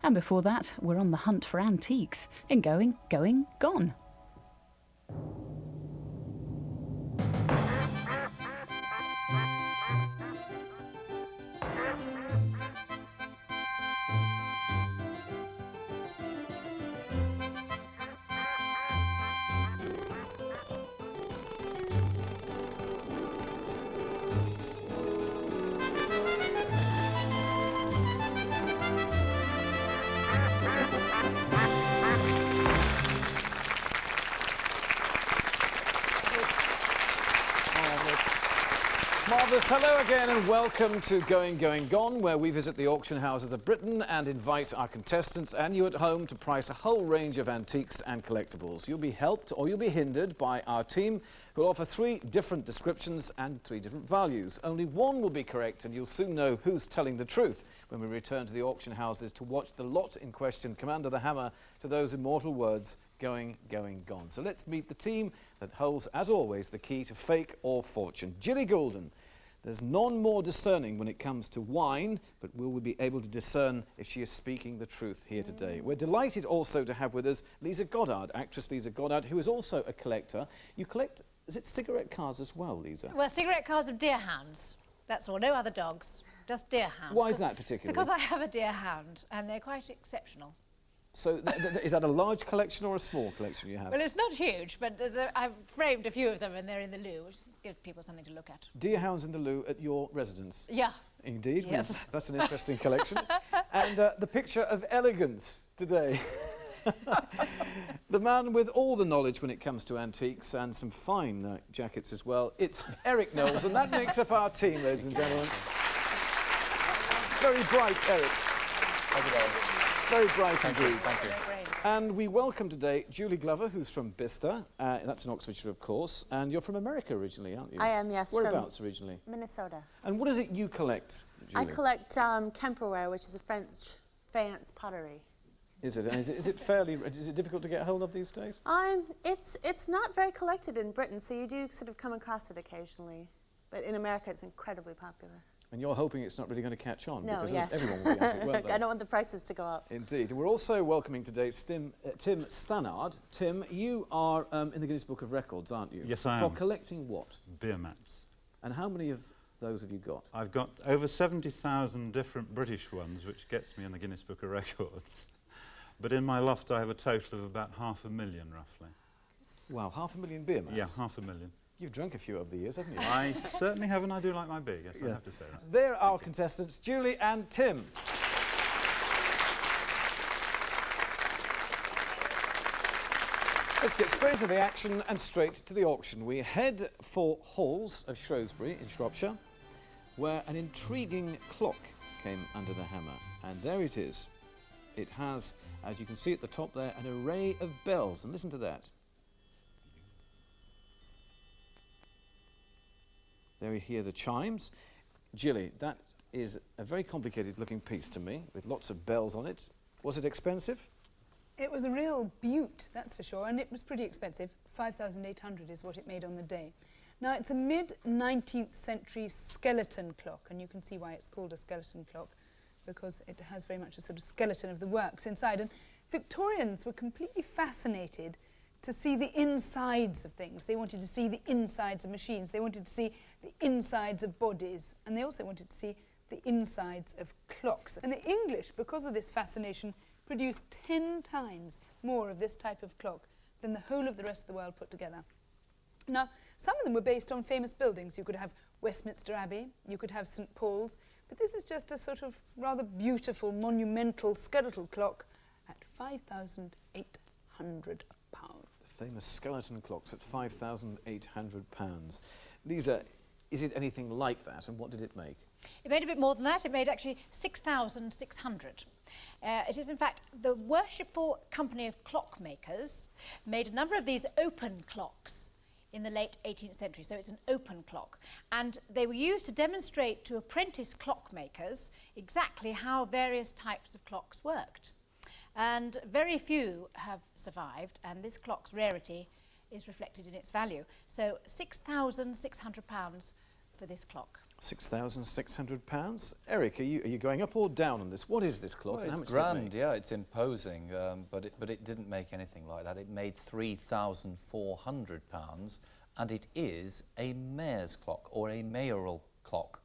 And before that, we're on the hunt for antiques in Going, Going, Gone. Marvellous. Hello again and welcome to Going, Going, Gone, where we visit the auction houses of Britain and invite our contestants and you at home to price a whole range of antiques and collectibles. You'll be helped or you'll be hindered by our team, who will offer 3 different descriptions and 3 different values. Only one will be correct and you'll soon know who's telling the truth when we return to the auction houses to watch the lot in question come under the hammer to those immortal words, Going, Going, Gone. So let's meet the team that holds, as always, the key to fake or fortune. Gilly Goulden. There's none more discerning when it comes to wine, but will we be able to discern if she is speaking the truth here today? We're delighted also to have with us Lisa Goddard, actress Lisa Goddard, who is also a collector. You collect, is it cigarette cars as well, Lisa? Well, cigarette cars of deerhounds. That's all, no other dogs, just deerhounds. Why is that particularly? Because I have a deerhound and they're quite exceptional. So is that a large collection or a small collection you have? Well, it's not huge, but I've framed a few of them and they're in the loo, which gives people something to look at. Deerhounds in the loo at your residence? Yeah. Indeed. Yes. Well, that's an interesting collection. And the picture of elegance today. The man with all the knowledge when it comes to antiques and some fine jackets as well. It's Eric Knowles, and that makes up our team, ladies and gentlemen. Very bright, Eric. Thank you, Darren. Very bright indeed. Thank you. And we welcome today Julie Glover, who's from Bicester. That's in Oxfordshire, of course. And you're from America originally, aren't you? I am, yes. Whereabouts originally? Minnesota. And what is it you collect, Julie? I collect Kemperware, which is a French faience pottery. Is it? And is it difficult to get hold of these days? It's not very collected in Britain, so you do sort of come across it occasionally. But in America, it's incredibly popular. And you're hoping it's not really going to catch on? No, because yes. Everyone will be at it, won't they? I don't want the prices to go up. Indeed. We're also welcoming today Tim Stannard. Tim, you are in the Guinness Book of Records, aren't you? Yes, I am. For collecting what? Beer mats. And how many of those have you got? I've got over 70,000 different British ones, which gets me in the Guinness Book of Records. But in my loft, I have a total of about 500,000, roughly. Wow, 500,000 beer mats? Yeah, 500,000. You've drunk a few over the years, haven't you? I certainly have, and I do like my beer, yes, I have to say that. There are our contestants, Julie and Tim. Let's get straight into the action and straight to the auction. We head for Halls of Shrewsbury in Shropshire, where an intriguing clock came under the hammer. And there it is. It has, as you can see at the top there, an array of bells. And listen to that. There we hear the chimes. Gilly, that is a very complicated looking piece to me, with lots of bells on it. Was it expensive? It was a real beaut, that's for sure, and it was pretty expensive. 5,800 is what it made on the day. Now, it's a mid-19th century skeleton clock, and you can see why it's called a skeleton clock, because it has very much a sort of skeleton of the works inside. And Victorians were completely fascinated to see the insides of things. They wanted to see the insides of machines. They wanted to see the insides of bodies. And they also wanted to see the insides of clocks. And the English, because of this fascination, produced 10 times more of this type of clock than the whole of the rest of the world put together. Now, some of them were based on famous buildings. You could have Westminster Abbey, you could have St. Paul's, but this is just a sort of rather beautiful, monumental skeletal clock at £5,800. Famous skeleton clocks at £5,800. Lisa, is it anything like that, and what did it make? It made a bit more than that. It made actually 6,600. It is, in fact, the Worshipful Company of Clockmakers made a number of these open clocks in the late 18th century, so it's an open clock. And they were used to demonstrate to apprentice clockmakers exactly how various types of clocks worked. And very few have survived, and this clock's rarity is reflected in its value. So £6,600 for this clock. £6,600. Eric, are you going up or down on this? What is this clock? Well, and how it's much did it grand, make? yeah, it's imposing, but it didn't make anything like that. It made £3,400, and it is a mayor's clock, or a mayoral clock.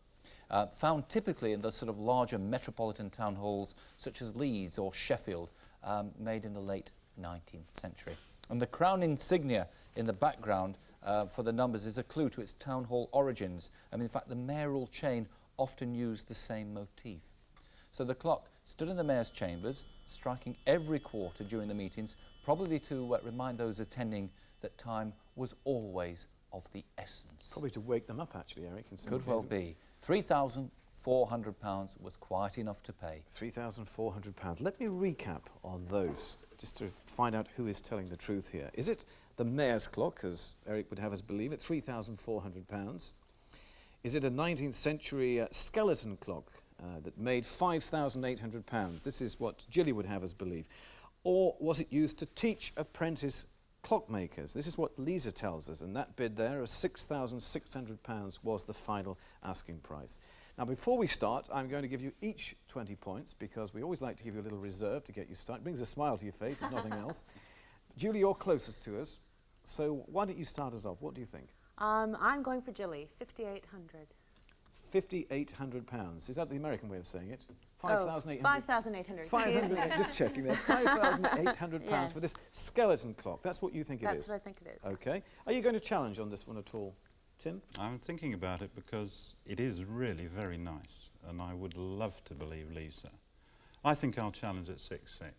Found typically in the sort of larger metropolitan town halls such as Leeds or Sheffield, made in the late 19th century. And the crown insignia in the background for the numbers is a clue to its town hall origins. And in fact, the mayoral chain often used the same motif. So the clock stood in the mayor's chambers, striking every quarter during the meetings, probably to remind those attending that time was always of the essence. Probably to wake them up, actually, Eric. In some Could well cases. be. £3,400 was quite enough to pay. £3,400. Let me recap on those, just to find out who is telling the truth here. Is it the mayor's clock, as Eric would have us believe it, £3,400? Is it a 19th century skeleton clock that made £5,800? This is what Gilly would have us believe. Or was it used to teach apprentice clockmakers? This is what Lisa tells us, and that bid there of £6,600 was the final asking price. Now, before we start, I'm going to give you each 20 points, because we always like to give you a little reserve to get you started. It brings a smile to your face, if nothing else. Julie, you're closest to us, so why don't you start us off? What do you think? I'm going for Jilly, 5,800. £5,800. Is that the American way of saying it? 5,800. 5,800. Excuse me. Just checking there. £5,800 Yes. for this skeleton clock. That's what you think it is? That's what I think it is. Okay. Are you going to challenge on this one at all, Tim? I'm thinking about it because it is really very nice, and I would love to believe Lisa. I think I'll challenge at 6,600.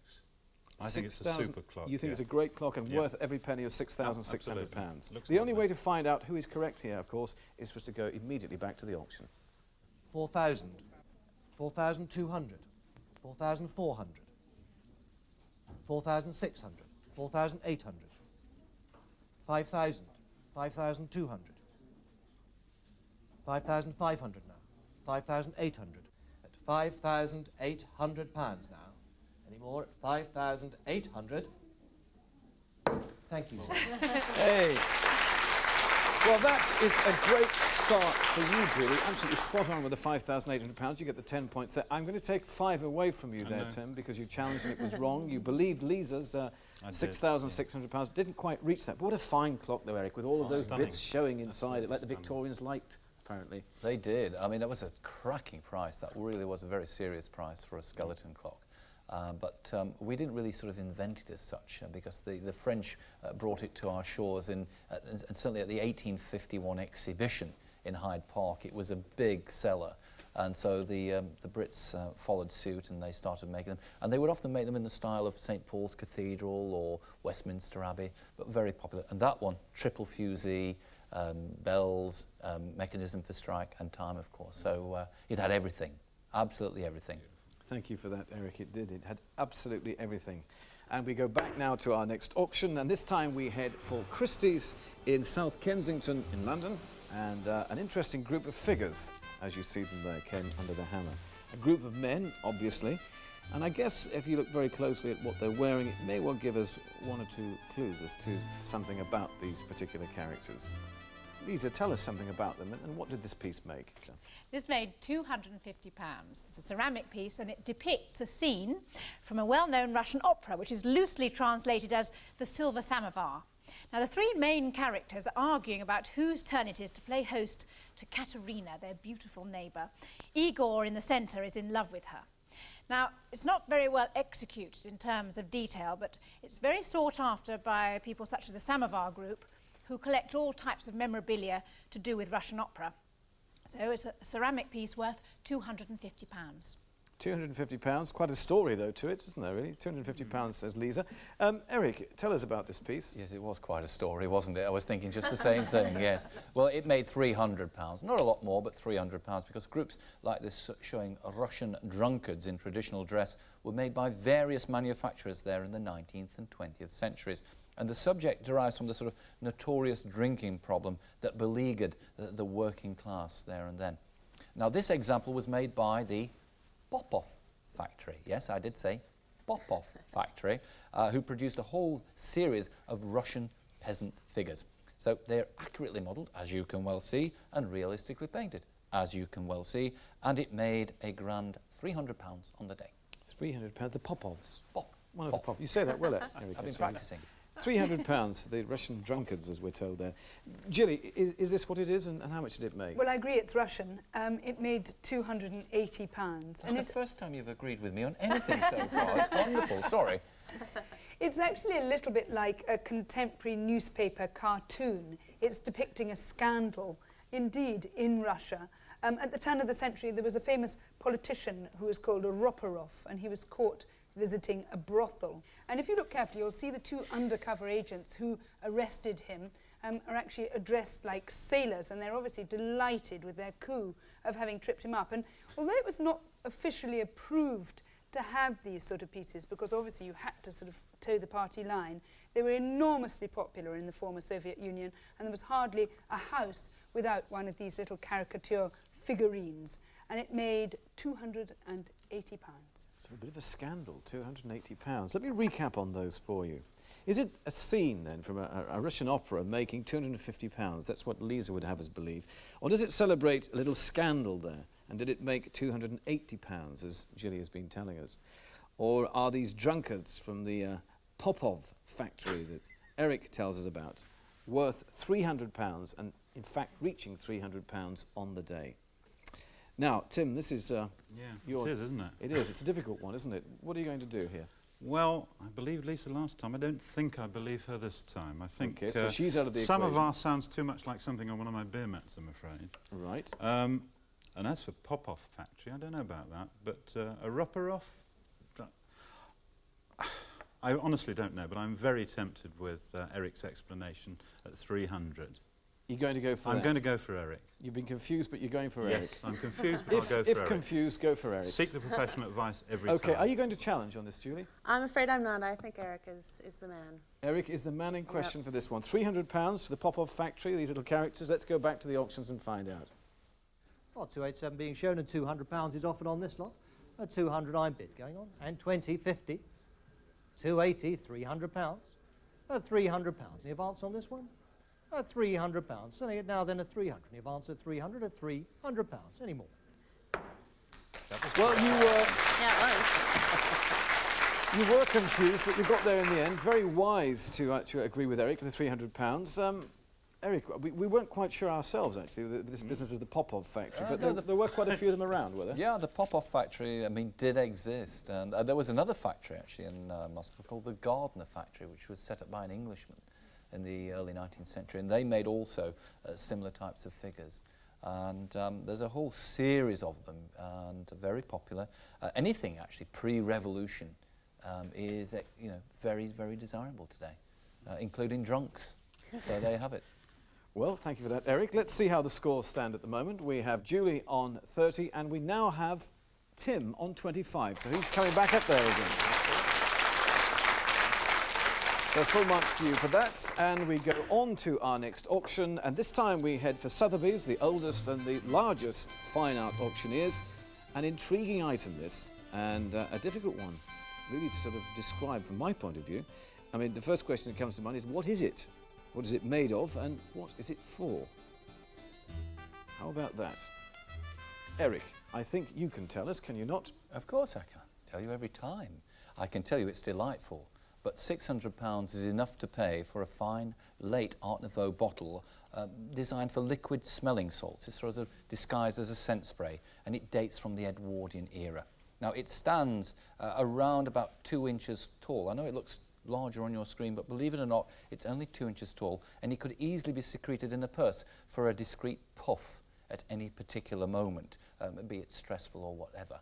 I think it's a super clock. You think yeah. it's a great clock and Yeah. worth every penny of £6,600. Absolutely. Looks The only lovely. way to find out who is correct here, of course, is for us to go immediately back to the auction. 4,000, 4,200, 4,400, 4,600, 4,800, 5,000, 5,200, 5,500 now, 5,800, at £5,800 now. Any more at 5,800? Thank you, sir. Hey! Well, that is a great start for you, Julie. Absolutely spot on with the £5,800. You get the 10 points there. I'm going to take 5 away from you there, Tim, because you challenged and it was wrong. You believed Lisa's £6,600. Didn't quite reach that. But what a fine clock, though, Eric, with all of those stunning. bits showing inside it, like the Stunning. Victorians liked, apparently. They did. I mean, that was a cracking price. That really was a very serious price for a skeleton clock. But we didn't really sort of invent it as such, because the French brought it to our shores and certainly at the 1851 exhibition in Hyde Park. It was a big seller, and so the Brits followed suit and they started making them. And they would often make them in the style of St Paul's Cathedral or Westminster Abbey, but very popular. And that one, triple fusee, bells, mechanism for strike, and time, of course. So it had everything, absolutely everything. Thank you for that, Eric. It did. It had absolutely everything. And we go back now to our next auction, and this time we head for Christie's in South Kensington in London, and an interesting group of figures, as you see them there, Ken, under the hammer. A group of men, obviously, and I guess if you look very closely at what they're wearing, it may well give us 1 or 2 clues as to something about these particular characters. Lisa, tell us something about them, and what did this piece make? This made £250. It's a ceramic piece, and it depicts a scene from a well-known Russian opera, which is loosely translated as the Silver Samovar. Now, the 3 main characters are arguing about whose turn it is to play host to Katerina, their beautiful neighbour. Igor in the centre is in love with her. Now, it's not very well executed in terms of detail, but it's very sought after by people such as the Samovar Group, who collect all types of memorabilia to do with Russian opera. So it's a ceramic piece worth £250. £250, quite a story though to it, isn't there really? £250, says Lisa. Eric, tell us about this piece. Yes, it was quite a story, wasn't it? I was thinking just the same thing, yes. Well, it made £300, not a lot more, but £300, because groups like this showing Russian drunkards in traditional dress were made by various manufacturers there in the 19th and 20th centuries. And the subject derives from the sort of notorious drinking problem that beleaguered the working class there and then. Now, this example was made by the Popov factory. Yes, I did say Popov factory, who produced a whole series of Russian peasant figures. So they're accurately modelled, as you can well see, and realistically painted. as you can well see, and it made a grand £300 on the day. £300, the Popovs. Pop. One of the Popovs. You say that well, Eric. I've been practicing. £300 for the Russian drunkards, as we're told there. Gilly, is this what it is, and how much did it make? Well, I agree it's Russian. It made £280. It's the first time you've agreed with me on anything so far. It's wonderful, sorry. It's actually a little bit like a contemporary newspaper cartoon. It's depicting a scandal, indeed, in Russia. At the turn of the century, there was a famous politician who was called Roporov, and he was caught visiting a brothel. And if you look carefully, you'll see the two undercover agents who arrested him are actually dressed like sailors, and they're obviously delighted with their coup of having tripped him up. And although it was not officially approved to have these sort of pieces, because obviously you had to sort of toe the party line, they were enormously popular in the former Soviet Union, and there was hardly a house without one of these little caricature figurines, and it made £280. So a bit of a scandal, £280. Let me recap on those for you. Is it a scene, then, from a Russian opera making £250? That's what Lisa would have us believe. Or does it celebrate a little scandal there? And did it make £280, as Gilly has been telling us? Or are these drunkards from the Popov factory that Eric tells us about worth £300 and, in fact, reaching £300 on the day? Now, Tim, this is it is, isn't it? It is. It's a difficult one, isn't it? What are you going to do here? Well, I believed Lisa last time. I don't think I believe her this time. I think so she's out of the some equation. of ours sounds too much like something on one of my beer mats, I'm afraid. Right. And as for Popov factory, I don't know about that, but a Roporov, I honestly don't know, but I'm very tempted with Eric's explanation at 300. You're going to go for I'm going to go for Eric. You've been confused, but you're going for Yes, Eric. I'm confused, but I'll go for Eric. If confused, go for Eric. Seek the professional advice every time. OK, are you going to challenge on this, Julie? I'm afraid I'm not. I think Eric is the man. Eric is the man in question for this one. £300 for the Popov factory, these little characters. Let's go back to the auctions and find out. Well, 287 being shown and £200 is offered on this lot. At 200 I'm bid going on, and 20, 50, 280, £300. At £300, any advance on this one? At £300, selling it now then at 300. Any advance at 300 at £300. Any more? Well, Yeah, you were confused, but you got there in the end. Very wise to agree with Eric with the £300. Eric, we weren't quite sure ourselves, actually, with this business of the Popov factory, but there were quite a few of them around, were there? Yeah, the Popov factory, I mean, did exist. And there was another factory, actually, in Moscow called the Gardner factory, which was set up by an Englishman in the early 19th century. And they made also similar types of figures. And there's a whole series of them, and very popular. Anything, actually, pre-revolution is, very, very desirable today, including drunks. So there you have it. Well, thank you for that, Eric. Let's see how the scores stand at the moment. We have Julie on 30, and we now have Tim on 25. So he's coming back up there again. So full marks to you for that. And we go on to our next auction. And this time we head for Sotheby's, the oldest and the largest fine art auctioneers. An intriguing item, this, and a difficult one, really, to sort of describe from my point of view. I mean, the first question that comes to mind is, what is it? What is it made of, and what is it for? How about that? Eric, I think you can tell us, can you not? Of course I can. Tell you every time. I can tell you it's delightful, but £600 is enough to pay for a fine, late Art Nouveau bottle designed for liquid smelling salts. It's sort of disguised as a scent spray, and it dates from the Edwardian era. Now, it stands around about 2 inches tall. I know it looks larger on your screen, but believe it or not, it's only 2 inches tall, and it could easily be secreted in a purse for a discreet puff at any particular moment, be it stressful or whatever.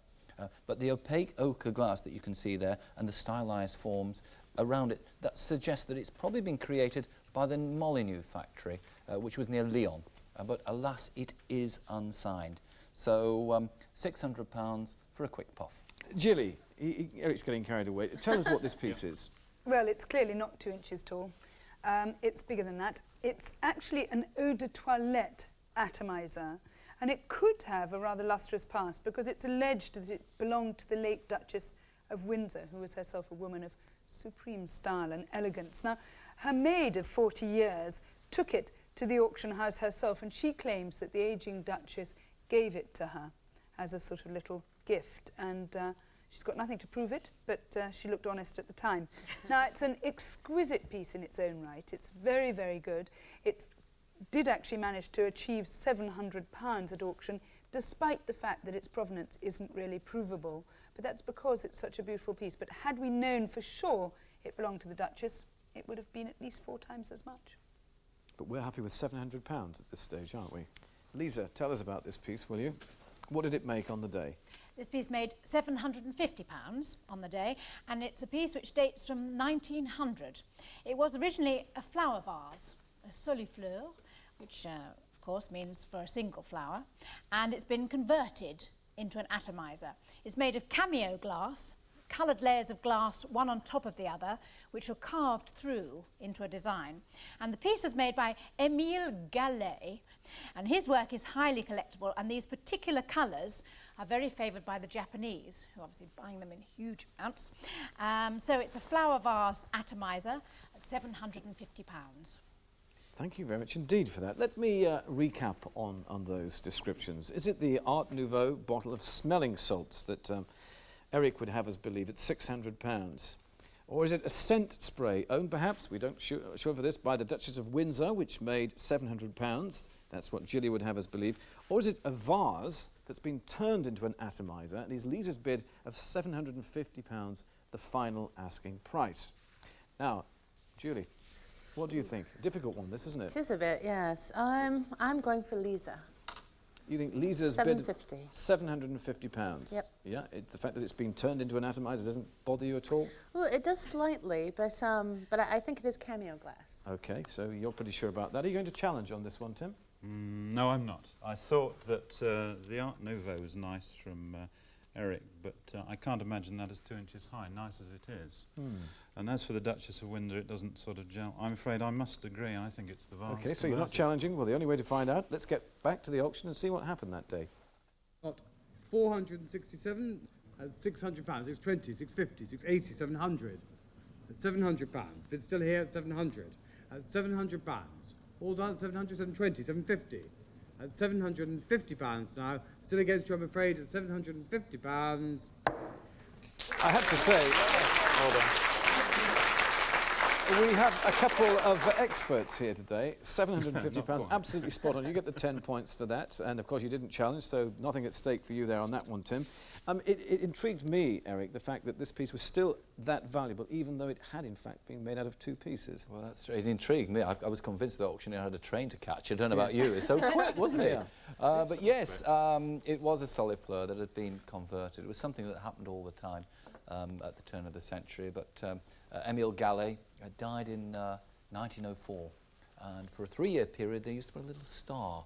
But the opaque ochre glass that you can see there and the stylized forms around it, that suggests that it's probably been created by the Molyneux factory, which was near Lyon. But alas, it is unsigned. So £600 for a quick puff. Gilly, Eric's getting carried away. Tell us what this piece is. Well, it's clearly not 2 inches tall. It's bigger than that. It's actually an eau de toilette atomizer, and it could have a rather lustrous past because it's alleged that it belonged to the late Duchess of Windsor, who was herself a woman of supreme style and elegance. Now, her maid of 40 years took it to the auction house herself, and she claims that the ageing Duchess gave it to her as a sort of little gift, and she's got nothing to prove it, but she looked honest at the time. Now, it's an exquisite piece in its own right. It's very, very good. It did actually manage to achieve £700 at auction, despite the fact that its provenance isn't really provable. But that's because it's such a beautiful piece. But had we known for sure it belonged to the Duchess, it would have been at least 4 times as much. But we're happy with £700 at this stage, aren't we? Lisa, tell us about this piece, will you? What did it make on the day? This piece made £750 on the day, and it's a piece which dates from 1900. It was originally a flower vase, a solifleur, which of course means for a single flower, and it's been converted into an atomizer. It's made of cameo glass, coloured layers of glass, one on top of the other, which are carved through into a design. And the piece was made by Émile Gallet, and his work is highly collectible, and these particular colours are very favoured by the Japanese, who are obviously buying them in huge amounts. So it's a flower vase atomizer at £750. Thank you very much indeed for that. Let me recap on those descriptions. Is it the Art Nouveau bottle of smelling salts that Eric would have us believe it's £600? Or is it a scent spray owned perhaps, we don't sure for this, by the Duchess of Windsor, which made £700? That's what Gilly would have us believe. Or is it a vase that's been turned into an atomizer and is Lisa's bid of £750, the final asking price? Now, Julie, what do you think? Difficult one, this, isn't it? It is a bit, yes. I'm going for Lisa. You think Lisa's bid £750? Yep. Yeah, the fact that it's been turned into an atomizer doesn't bother you at all? Well, it does slightly, but I think it is cameo glass. Okay, so you're pretty sure about that. Are you going to challenge on this one, Tim? No, I'm not. I thought that the Art Nouveau was nice from Eric, but I can't imagine that as 2 inches high, nice as it is. And as for the Duchess of Windsor, it doesn't sort of gel. I'm afraid I must agree. I think it's the vase. Okay, so you're not challenging. Well, the only way to find out, let's get back to the auction and see what happened that day. Got 467 at £600, 620, 650, 680, 700. At £700, but still here at 700. At £700, all done at 700, 720, 750. At £750 now, still against you, I'm afraid, at £750. I have to say, hold on. We have a couple of experts here today. £750, absolutely spot on. You get the 10 points for that. And, of course, you didn't challenge, so nothing at stake for you there on that one, Tim. It intrigued me, Eric, the fact that this piece was still that valuable, even though it had, in fact, been made out of 2 pieces. Well, that's true. It intrigued me. I was convinced the auctioneer had a train to catch. I don't know about you. It's so quick, wasn't it? But, yes, it was a solifleur that had been converted. It was something that happened all the time at the turn of the century. But Émile Gallet died in 1904, and for a 3-year period they used to put a little star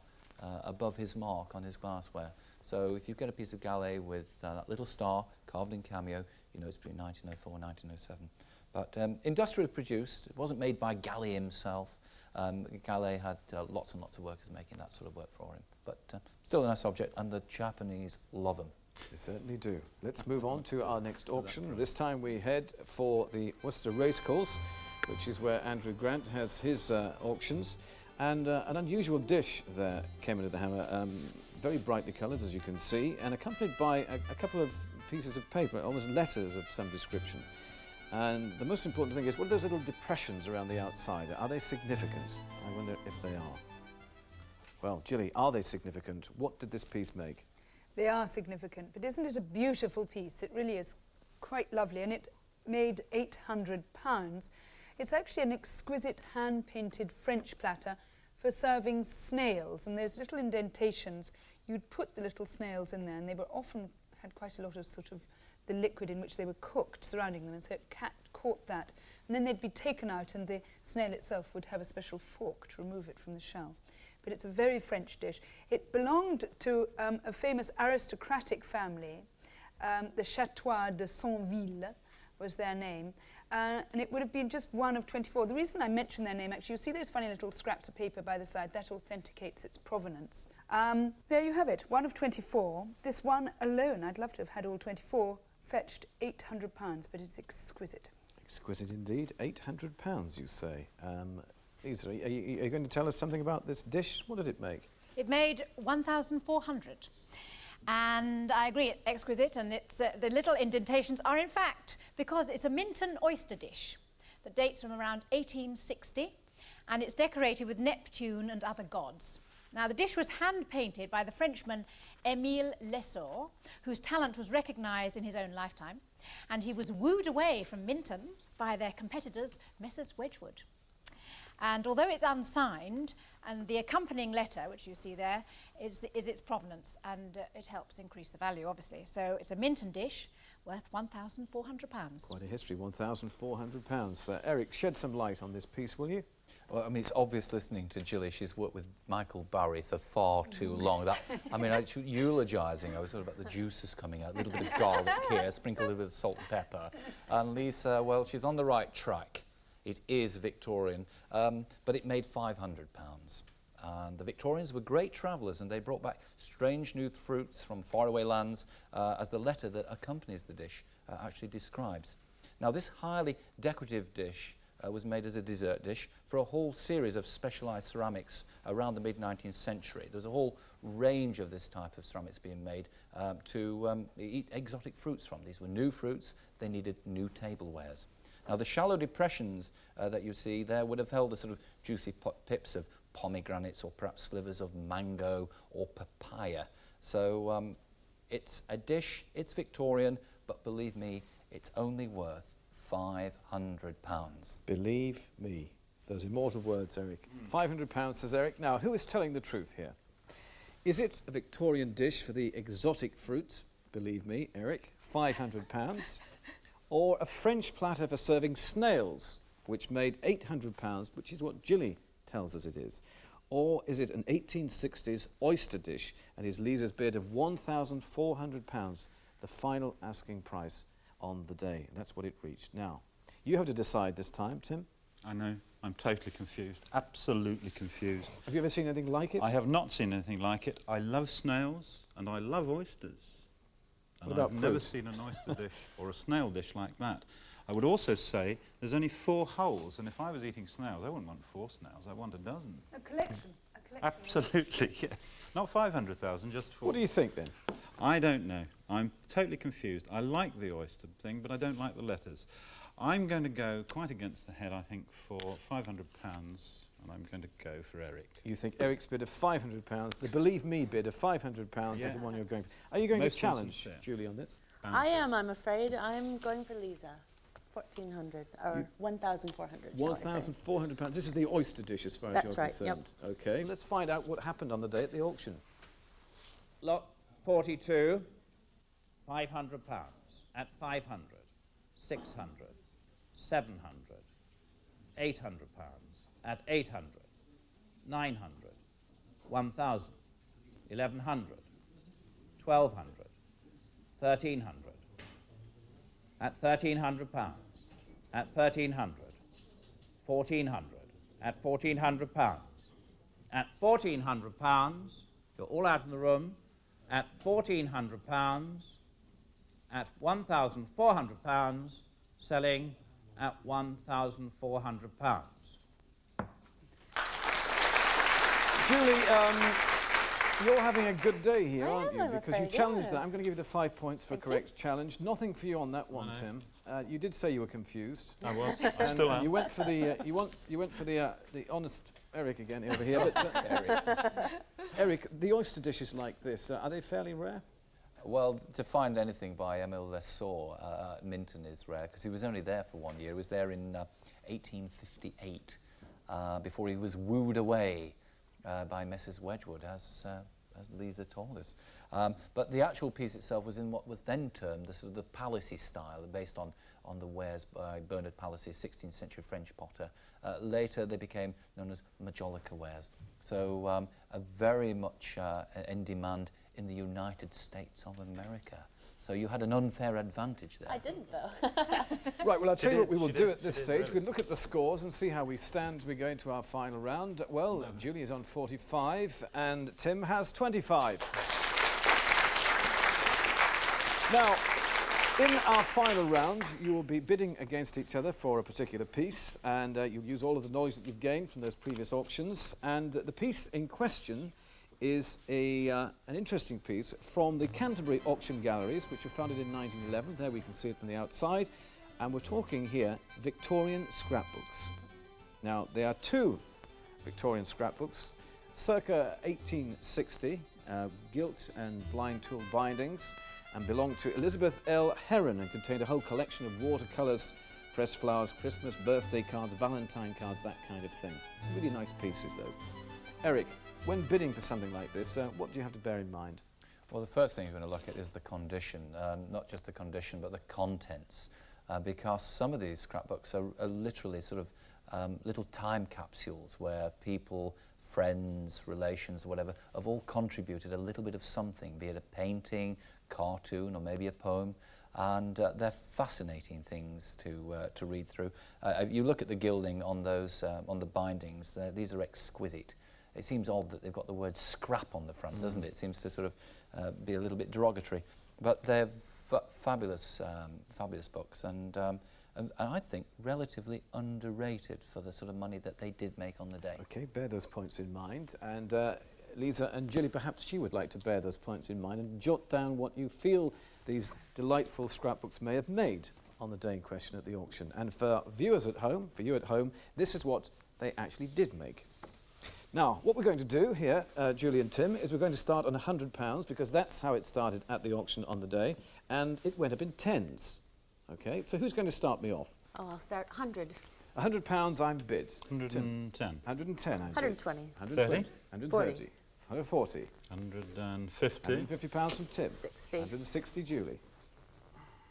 above his mark on his glassware. So if you get a piece of Gallet with that little star carved in cameo, you know it's between 1904 and 1907. But industrially produced, it wasn't made by Gallet himself. Gallet had lots and lots of workers making that sort of work for him. But still a nice object, and the Japanese love them. They certainly do. Let's move on to our next auction. This time we head for the Worcester Racecourse, which is where Andrew Grant has his auctions. And an unusual dish there came into the hammer, very brightly coloured, as you can see, and accompanied by a couple of pieces of paper, almost letters of some description. And the most important thing is, what are those little depressions around the outside? Are they significant? I wonder if they are. Well, Gilly, are they significant? What did this piece make? They are significant, but isn't it a beautiful piece? It really is quite lovely, and it made £800. It's actually an exquisite hand-painted French platter for serving snails, and there's little indentations. You'd put the little snails in there, and they were often had quite a lot of sort of the liquid in which they were cooked surrounding them, and so it caught that. And then they'd be taken out, and the snail itself would have a special fork to remove it from the shell. But it's a very French dish. It belonged to a famous aristocratic family. The Château de Sonville was their name. And it would have been just one of 24. The reason I mention their name, actually, you see those funny little scraps of paper by the side? That authenticates its provenance. There you have it, one of 24. This one alone, I'd love to have had all 24, fetched £800, but it's exquisite. Exquisite indeed. £800, you say. Lisa, are you going to tell us something about this dish? What did it make? It made 1,400. And I agree, it's exquisite, and it's, the little indentations are, in fact, because it's a Minton oyster dish that dates from around 1860, and it's decorated with Neptune and other gods. Now, the dish was hand-painted by the Frenchman Émile Lessor, whose talent was recognised in his own lifetime, and he was wooed away from Minton by their competitors, Messrs Wedgwood. And although it's unsigned, and the accompanying letter, which you see there, is its provenance, and it helps increase the value, obviously. So it's a Minton dish worth £1,400. Quite a history, £1,400. Eric, shed some light on this piece, will you? Well, I mean, it's obvious listening to Gilly. She's worked with Michael Barry for far too long. That, I mean, eulogising, I was sort of about the juices coming out, a little bit of garlic here, sprinkle a little bit of salt and pepper. And Lisa, well, she's on the right track. It is Victorian, but it made £500. And the Victorians were great travellers, and they brought back strange new fruits from faraway lands, as the letter that accompanies the dish actually describes. Now, this highly decorative dish was made as a dessert dish for a whole series of specialised ceramics around the mid-19th century. There was a whole range of this type of ceramics being made to eat exotic fruits from. These were new fruits, they needed new tablewares. Now, the shallow depressions that you see there would have held the sort of juicy pips of pomegranates, or perhaps slivers of mango or papaya. So it's a dish, it's Victorian, but believe me, it's only worth £500. Believe me. Those immortal words, Eric. £500, says Eric. Now, who is telling the truth here? Is it a Victorian dish for the exotic fruits? Believe me, Eric. £500. Or a French platter for serving snails, which made £800, which is what Gilly tells us it is. Or is it an 1860s oyster dish, and is Lisa's bid of £1,400, the final asking price on the day? That's what it reached. Now, you have to decide this time, Tim. I know. I'm totally confused. Absolutely confused. Have you ever seen anything like it? I have not seen anything like it. I love snails and I love oysters. And What about I've never fruit? seen an oyster dish or a snail dish like that. I would also say there's only 4 holes, and if I was eating snails, I wouldn't want 4 snails. I want a dozen. A collection. Absolutely, yes. Not 500,000, just 4. What do you think, then? I don't know. I'm totally confused. I like the oyster thing, but I don't like the letters. I'm going to go quite against the head, I think, for £500, and I'm going to go for Eric. You think Eric's bid of £500, the Believe Me bid of £500 is the one you're going for. Are you going Most to challenge sincere. Julie on this? I am, I'm afraid. I'm going for Lisa. 1,400, or 1,400, shall I say. £1,400. This is the oyster dish, as far as That's you're right, concerned. Okay, let's find out what happened on the day at the auction. Lot 42, £500. At 500, 600, 700, £800. At 800, 900, 1,000, 1,100, 1,200, 1,300. At £1,300, at 1,300, 1,400, at £1,400, at £1,400, you're all out in the room, at £1,400, at £1,400, selling at £1,400. Julie, you're having a good day here, I aren't am, you? I'm Because you afraid, challenged that. yes. I'm going to give you the 5 points for Thank correct challenge. Nothing for you on that one, No. Tim. You did say you were confused. I was. I And, still am. You went for the you went for the honest Eric again over here. But Eric, the oyster dishes like this, are they fairly rare? Well, to find anything by Émile Lessor at Minton is rare, because he was only there for 1 year. He was there in 1858, before he was wooed away by Messrs Wedgwood, as Lisa told us. But the actual piece itself was in what was then termed the sort of the Palissy style, based on the wares by Bernard Palissy, 16th century French potter. Later they became known as Majolica wares. So very much in demand in the United States of America. So you had an unfair advantage there. I didn't, though. Right, well, I'll tell you what we will She do did, at this she did stage. really. We can look at the scores and see how we stand as we go into our final round. Well, Julie is on 45 and Tim has 25. Now, in our final round, you will be bidding against each other for a particular piece, and you'll use all of the knowledge that you've gained from those previous auctions. And the piece in question is an interesting piece from the Canterbury Auction Galleries, which were founded in 1911. There we can see it from the outside. And we're talking here Victorian scrapbooks. Now, there are two Victorian scrapbooks, circa 1860, gilt and blind tool bindings, and belonged to Elizabeth L. Heron and contained a whole collection of watercolours, pressed flowers, Christmas, birthday cards, Valentine cards, that kind of thing. Really nice pieces, those. Eric, when bidding for something like this, what do you have to bear in mind? Well, the first thing you're going to look at is the condition, not just the condition, but the contents, because some of these scrapbooks are literally sort of little time capsules where people, friends, relations, whatever, have all contributed a little bit of something, be it a painting, cartoon, or maybe a poem, and they're fascinating things to read through. You look at the gilding on those, on the bindings, these are exquisite. It seems odd that they've got the word scrap on the front, doesn't it? It seems to sort of be a little bit derogatory. But they're fabulous, fabulous books, and I think relatively underrated for the sort of money that they did make on the day. Okay, bear those points in mind. And Lisa and Gilly, perhaps she would like to bear those points in mind and jot down what you feel these delightful scrapbooks may have made on the day in question at the auction. And for viewers at home, for you at home, this is what they actually did make. Now, what we're going to do here, Julie and Tim, is we're going to start on £100 because that's how it started at the auction on the day, and it went up in tens. Okay, so who's going to start me off? Oh, I'll start 100. £100 I'm bid. 110. 110 I'm bid. 120. 130. 130. 140. 150. £150 from Tim. 60. 160 Julie.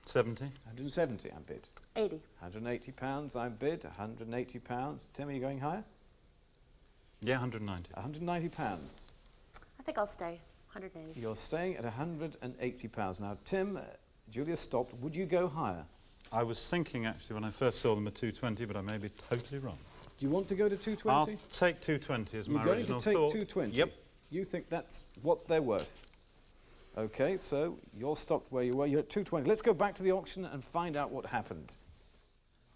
70. 170 I'm bid. 80. £180 I'm bid. £180. Tim, are you going higher? Yeah, 190. £190. I think I'll stay. 180. You're staying at £180. Now, Tim, Julia stopped. Would you go higher? I was thinking, actually, when I first saw them at 220, but I may be totally wrong. Do you want to go to 220? I'll take 220 as my original thought. You're going to take 220? Yep. You think that's what they're worth? OK, so you're stopped where you were. You're at 220. Let's go back to the auction and find out what happened.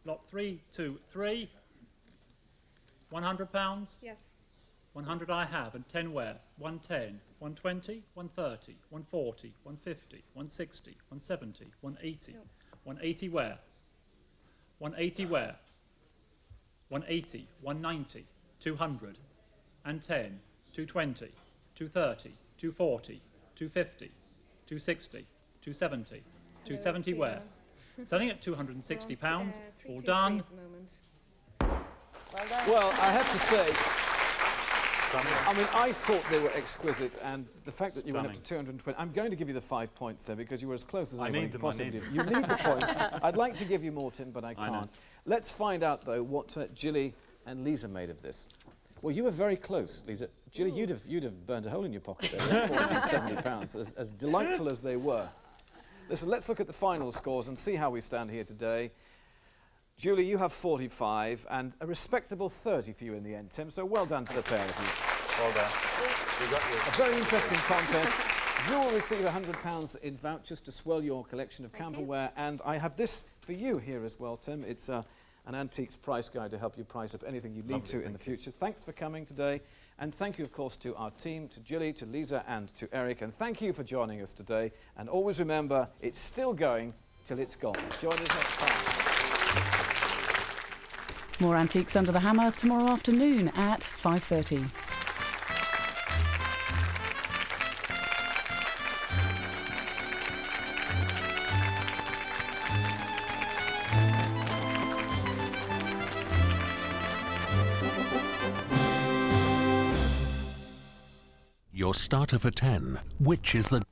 Lot 3, 2, 3. £100? Yes. 100 I have, and 10 where? 110, 120, 130, 140, 150, 160, 170, 180. No. 180 where? 180 where? 180, 190, 200, and 10, 220, 230, 240, 250, 260, 270, 270 where? Selling at £260, all done. Well done. Well, I have to say, I mean, I thought they were exquisite, and the fact that you went up to 220, I'm going to give you the 5 points there because you were as close as anybody could possibly do. You need the points. I'd like to give you more, Tim, but I can't. Let's find out, though, what Gilly and Lisa made of this. Well, you were very close, Lisa. Gilly, you'd have burned a hole in your pocket there, £470, as delightful as they were. Listen, let's look at the final scores and see how we stand here today. Julie, you have 45 and a respectable 30 for you in the end, Tim, so well done to the pair of you. Well done. You got yours. A very interesting contest. You will receive £100 in vouchers to swell your collection of camperware, and I have this for you here as well, Tim. It's an antiques price guide to help you price up anything you need to in the future. Thanks for coming today, and thank you, of course, to our team, to Gilly, to Lisa, and to Eric, and thank you for joining us today. And always remember, it's still going till it's gone. Join us next time. More Antiques Under the Hammer tomorrow afternoon at 5:30. Your starter for 10. Which is the